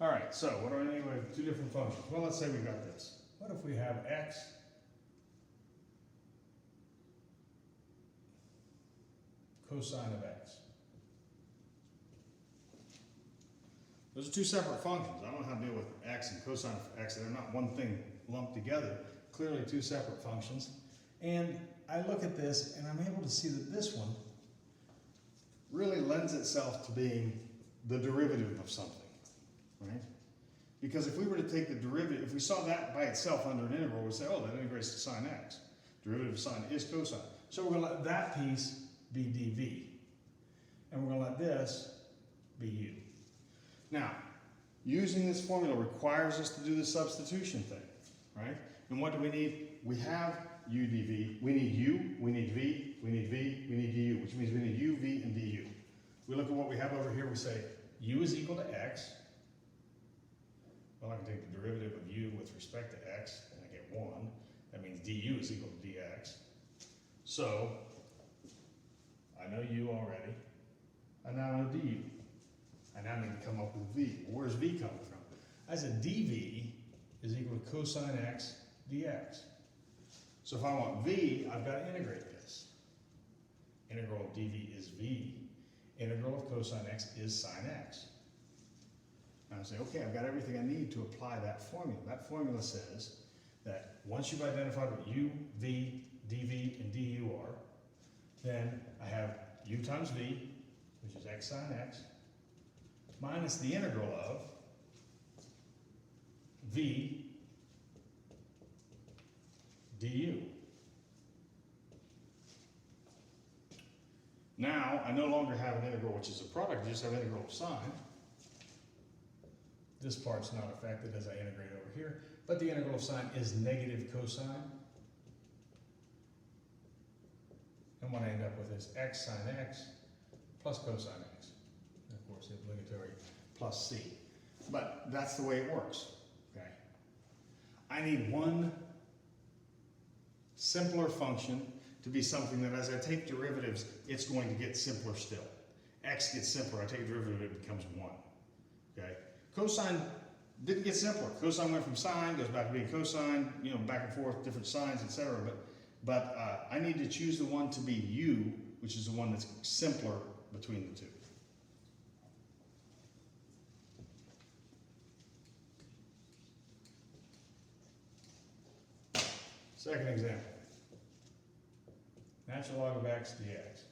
All right, so what do I need with two different functions? Well, let's say we got this. What if we have x cosine of x? Those are two separate functions. I don't know how to deal with x and cosine of x. They're not one thing lumped together. Clearly two separate functions. And I look at this and I'm able to see that this one really lends itself to being the derivative of something, right? Because if we were to take the derivative, if we saw that by itself under an integral, we'd say, oh, that integrates to sine x. Derivative of sine is cosine. So we're going to let that piece be dv. And we're going to let this be u. Now, using this formula requires us to do the substitution thing, right? And what do we need? We have u dv. We need u, we need v, we need v, we need du, which means we need u, v, and du. We look at what we have over here. We say u is equal to x. Well, I can take the derivative of u with respect to x, and I get 1. That means du is equal to dx. So, I know u already. I now know du. I now need to come up with v. Well, where's v coming from? I said dv is equal to cosine x dx. So if I want v, I've got to integrate this. Integral of dv is v. Integral of cosine x is sine x. And I say, okay, I've got everything I need to apply that formula. That formula says that once you've identified what u, v, dv, and du are, then I have u times v, which is x sine x, minus the integral of v du. Now, I no longer have an integral which is a product, I just have an integral of sine. This part's not affected as I integrate over here, but the integral of sine is negative cosine. And what I end up with is x sine x plus cosine x. And of course, the obligatory plus c. But that's the way it works, okay? I need one simpler function to be something that as I take derivatives, it's going to get simpler still. X gets simpler, I take a derivative, it becomes 1, okay? Cosine didn't get simpler. Cosine went from sine, goes back to being cosine, you know, back and forth, different signs, etc. But I need to choose the one to be u, which is the one that's simpler between the two. Second example. Natural log of x dx.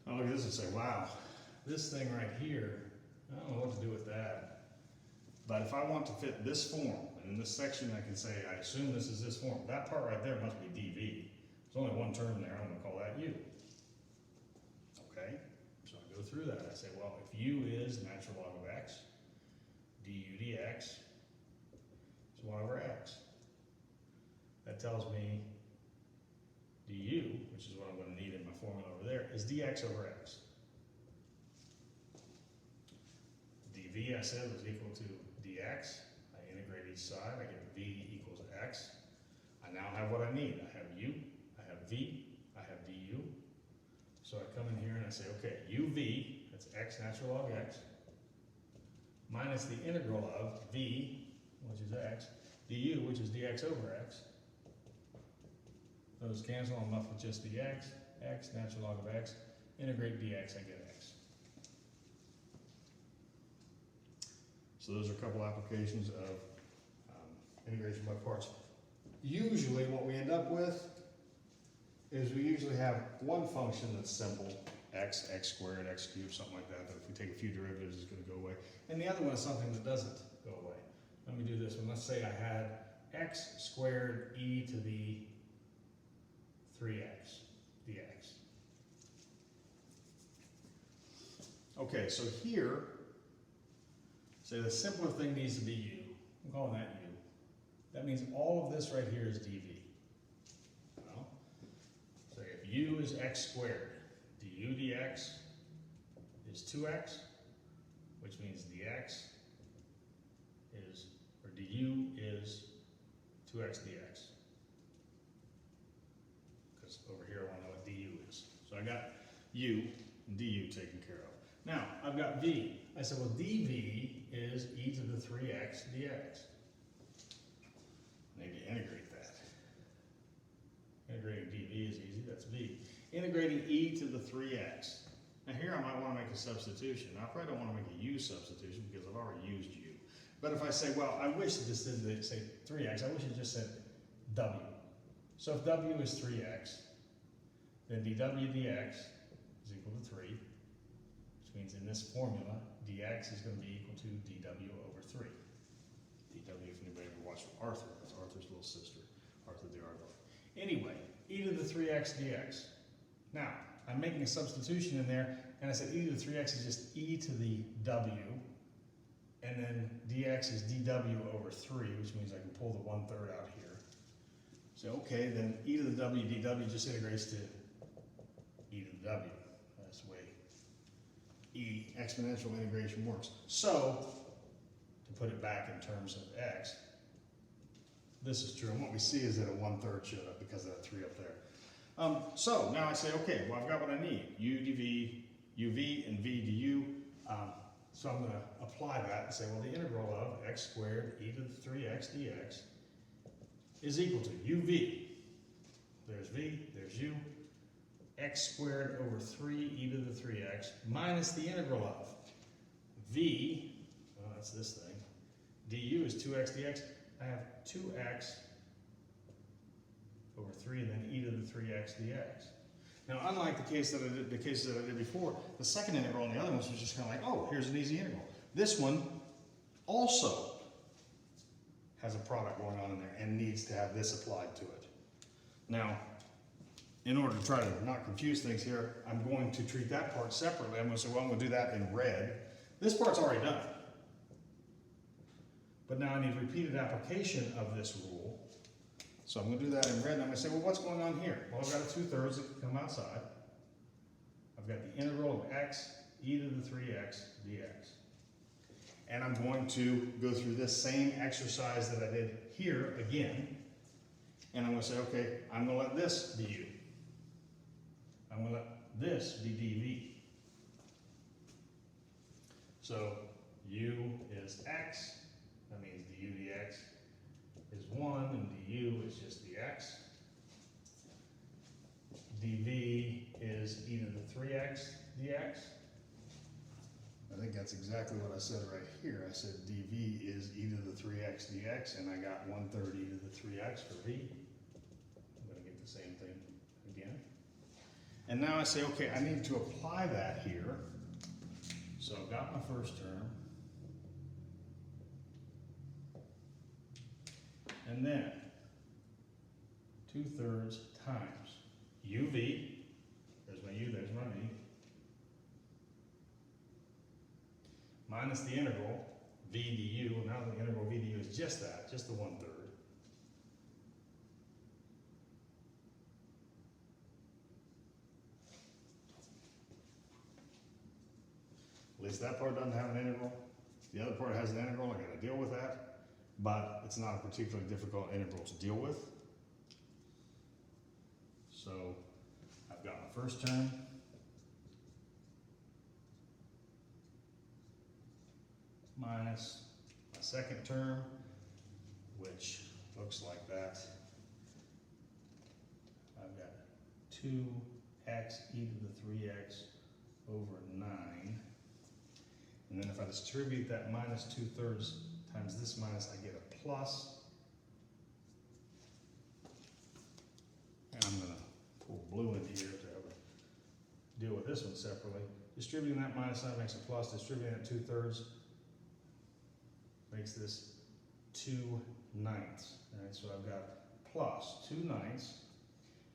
I'll look at this and say, wow, this thing right here, I don't know what to do with that. But if I want to fit this form, and in this section I can say, I assume this is this form. That part right there must be dv. There's only one term there, I'm going to call that u. Okay, so I go through that. I say, well, if u is natural log of x, du dx is 1 over x. That tells me du, which is what I'm going to need in my formula over there, is dx over x. dv, I said, was equal to dx. I integrate each side. I get v equals x. I now have what I need. I have u, I have v, I have du. So I come in here and I say, okay, uv, that's x natural log x, minus the integral of v, which is x, du, which is dx over x. Those cancel, I'm left with just dx, x natural log of x, integrate dx, I get x. So those are a couple applications of integration by parts. Usually what we end up with is we usually have one function that's simple, x, x squared, x cubed, something like that, that if we take a few derivatives is going to go away. And the other one is something that doesn't go away. Let me do this one. Let's say I had x squared e to the 3x dx. Okay, so here, say the simpler thing needs to be u. I'm calling that u. That means all of this right here is dv. Well, so if u is x squared, du dx is 2x, which means dx is, or du is 2x dx. Because over here I want to know what du is. So I got u and du taken care of. Now, I've got v. I said, well, dv is e to the 3x dx. I need to integrate that. Integrating dv is easy, that's v. Integrating e to the 3x. Now here I might want to make a substitution. Now, I probably don't want to make a u substitution because I've already used u. But if I say, well, I wish it just didn't say 3x, I wish it just said w. So if w is 3x, then dw dx is equal to 3, which means in this formula, dx is going to be equal to dw over 3. dw, if anybody ever watched Arthur, that's Arthur's little sister, Arthur the Argo. Anyway, e to the 3x dx. Now, I'm making a substitution in there, and I said e to the 3x is just e to the w, and then dx is dw over 3, which means I can pull the 1/3 out here. So, okay, then e to the w dw just integrates to e to the w. That's the way e exponential integration works. So, to put it back in terms of x, this is true, and what we see is that a 1/3 showed up because of that 3 up there. So now I say, okay, well, I've got what I need. U dv, uv, and v du. So I'm going to apply that and say, well, the integral of x squared e to the 3x dx is equal to uv. There's v, there's u. X squared over 3 e to the 3x minus the integral of v, well, that's this thing, du is 2x dx. I have 2x over 3 and then e to the 3x dx. Now, unlike the cases that I did before, the second integral and the other ones was just kind of like, oh, here's an easy integral. This one also has a product going on in there and needs to have this applied to it. Now, in order to try to not confuse things here, I'm going to treat that part separately. I'm going to say, well, I'm going to do that in red. This part's already done. But now I need repeated application of this rule. So I'm going to do that in red, and I'm going to say, well, what's going on here? Well, I've got a 2/3 that can come outside. I've got the integral of x e to the 3x dx. And I'm going to go through this same exercise that I did here again. And I'm going to say, okay, I'm going to let this be u. I'm going to let this be dv. So u is x. That means du dx is 1, and du is just dx. dv is e to the 3x dx. I think that's exactly what I said right here. I said dv is e to the 3x dx, and I got 1/3 e to the 3x for v. I'm going to get the same thing again. And now I say, okay, I need to apply that here. So I've got my first term. And then 2/3 times uv, there's my u, there's my v, minus the integral v du. Now the integral v du is just that, just the 1/3. At least that part doesn't have an integral. The other part has an integral. I got to deal with that. But it's not a particularly difficult integral to deal with. So I've got my first term. Minus my second term, which looks like that. I've got 2x e to the 3x over 9. And then if I distribute that minus 2/3 times this minus, I get a plus. And I'm going to pull blue in here to deal with this one separately. Distributing that minus sign makes a plus. Distributing that 2/3 makes this 2/9. All right, so I've got plus 2/9,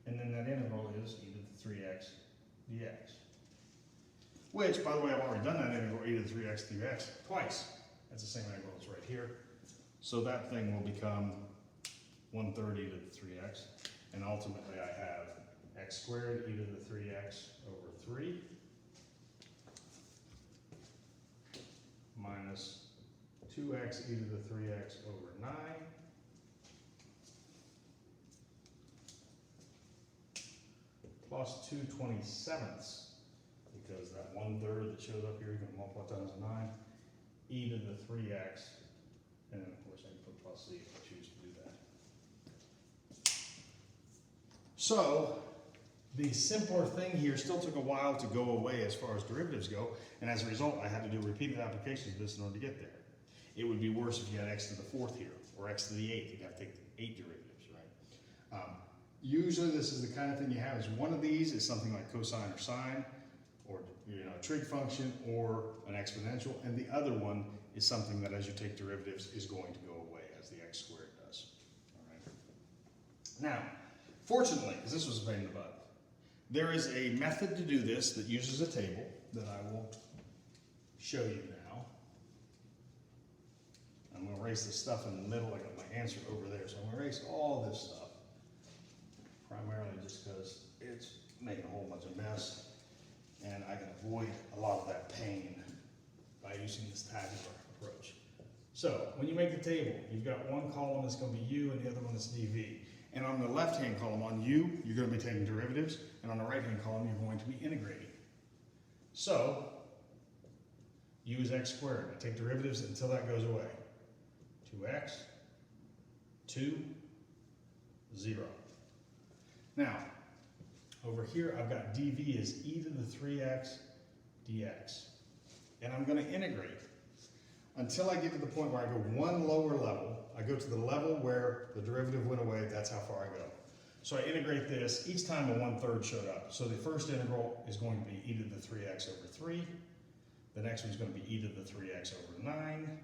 and then that integral is e to the 3x dx. Which, by the way, I've already done that integral e to the 3x dx twice. That's the same integral that's right here. So that thing will become 1/3 e to the 3x. And ultimately I have x squared e to the 3x over 3 minus 2x e to the 3x over 9 plus 2/27 because that 1/3 that shows up here, you're gonna multiply times 9, e to the 3x, and then of course I can put plus z if I choose to do that. So, the simpler thing here still took a while to go away as far as derivatives go, and as a result I had to do repeated applications of this in order to get there. It would be worse if you had x to the 4th here, or x to the 8th. You'd have to take 8 derivatives, right? Usually this is the kind of thing you have is one of these is something like cosine or sine, or a trig function, or an exponential, and the other one is something that as you take derivatives is going to go away, as the x squared does. All right. Now, fortunately, because this was a pain in the butt, there is a method to do this that uses a table that I will show you now. I'm going to erase the stuff in the middle. I got my answer over there, so I'm going to erase all this stuff, primarily just because it's making a whole bunch of mess, and I can avoid a lot of that pain by using this tabular approach. So, when you make the table, you've got one column that's going to be u and the other one is dv. And on the left-hand column, on u, you're going to be taking derivatives, and on the right-hand column, you're going to be integrating. So, u is x squared. I take derivatives until that goes away. 2x, 2, 0. Now, over here, I've got dv is e to the 3x dx. And I'm going to integrate until I get to the point where I go one lower level. I go to the level where the derivative went away. That's how far I go. So I integrate this each time a 1/3 showed up. So the first integral is going to be e to the 3x over 3. The next one's going to be e to the 3x over 9.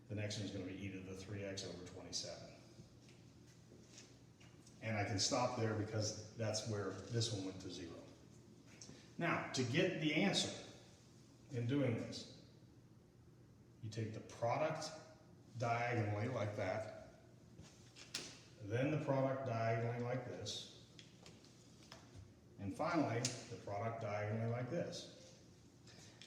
The next one's going to be e to the 3x over 27. And I can stop there because that's where this one went to 0. Now, to get the answer in doing this, you take the product diagonally like that, then the product diagonally like this, and finally the product diagonally like this.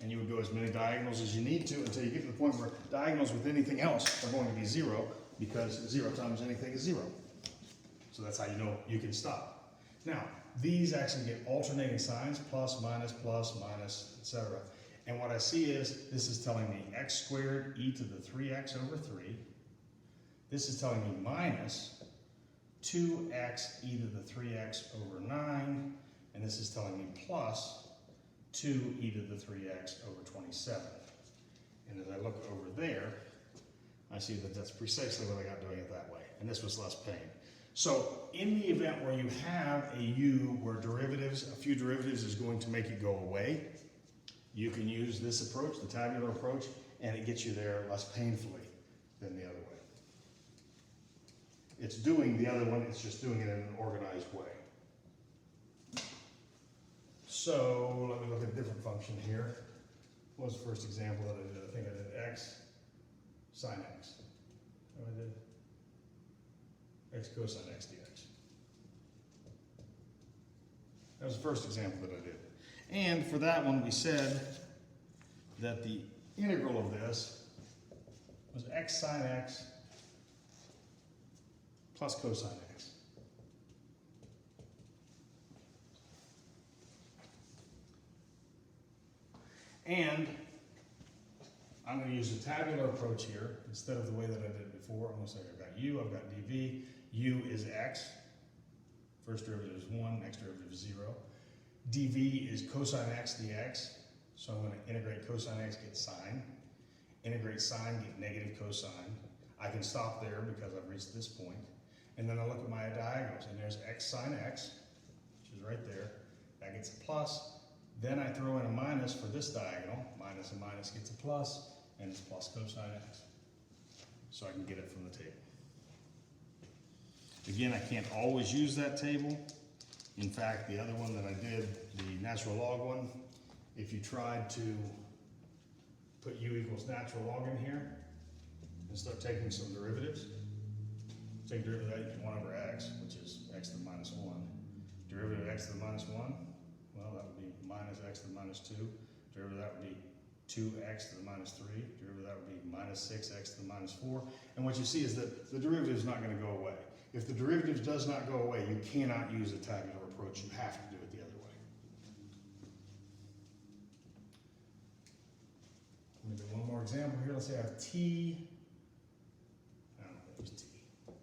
And you would go as many diagonals as you need to until you get to the point where diagonals with anything else are going to be 0, because 0 times anything is 0. So that's how you know you can stop. Now, these actually get alternating signs, plus, minus, etc. And what I see is, this is telling me x squared e to the 3x over 3. This is telling me minus 2x e to the 3x over 9. And this is telling me plus 2 e to the 3x over 27. And as I look over there, I see that that's precisely what I got doing it that way. And this was less pain. So in the event where you have a u where derivatives, a few derivatives is going to make it go away, you can use this approach, the tabular approach, and it gets you there less painfully than the other way. It's doing the other one, it's just doing it in an organized way. So let me look at a different function here. What was the first example that I did? I think I did x sine x. Oh, I did x cosine x dx. That was the first example that I did. And for that one, we said that the integral of this was x sine x plus cosine x. And I'm going to use a tabular approach here instead of the way that I did it before. I'm going to say I've got u, I've got dv. U is x. First derivative is 1, next derivative is 0. dv is cosine x dx. So I'm going to integrate cosine x, get sine. Integrate sine, get negative cosine. I can stop there because I've reached this point. And then I look at my diagonals, and there's x sine x, which is right there. That gets a plus. Then I throw in a minus for this diagonal. Minus and minus gets a plus, and it's plus cosine x. So I can get it from the table. Again, I can't always use that table. In fact, the other one that I did, the natural log one, if you tried to put u equals natural log in here and start taking some derivatives, take derivative of that, you get 1 over x, which is x to the minus 1. Derivative of x to the minus 1, well, that would be minus x to the minus 2. Derivative of that would be 2x to the minus 3. Derivative of that would be minus 6x to the minus 4. And what you see is that the derivative is not going to go away. If the derivative does not go away, you cannot use the tabular approach. You have to do it the other way. Let me do one more example here. Let's say I have t, I don't know, there's t,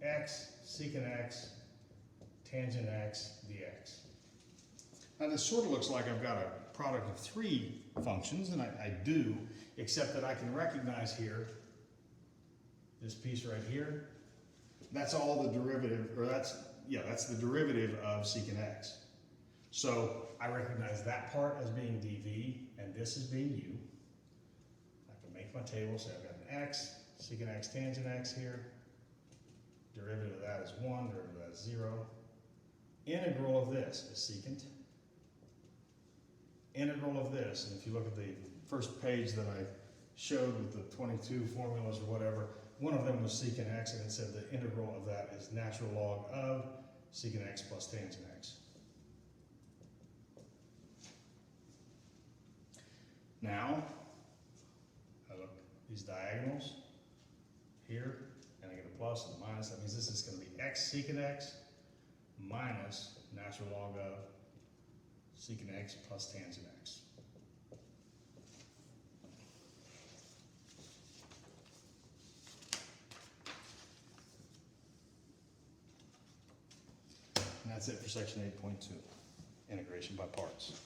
x, secant x, tangent x, dx. Now this sort of looks like I've got a product of three functions, and I do, except that I can recognize here, this piece right here, that's all the derivative, or that's the derivative of secant x. So I recognize that part as being dv, and this as being u. I can make my table, say I've got an x, secant x, tangent x here. Derivative of that is 1, derivative of that is 0. Integral of this is secant. Integral of this, and if you look at the first page that I showed with the 22 formulas or whatever, one of them was secant x, and it said the integral of that is natural log of secant x plus tangent x. Now, I look these diagonals here, and I get a plus and a minus. That means this is going to be x secant x minus natural log of secant x plus tangent x. And that's it for section 8.2, integration by parts.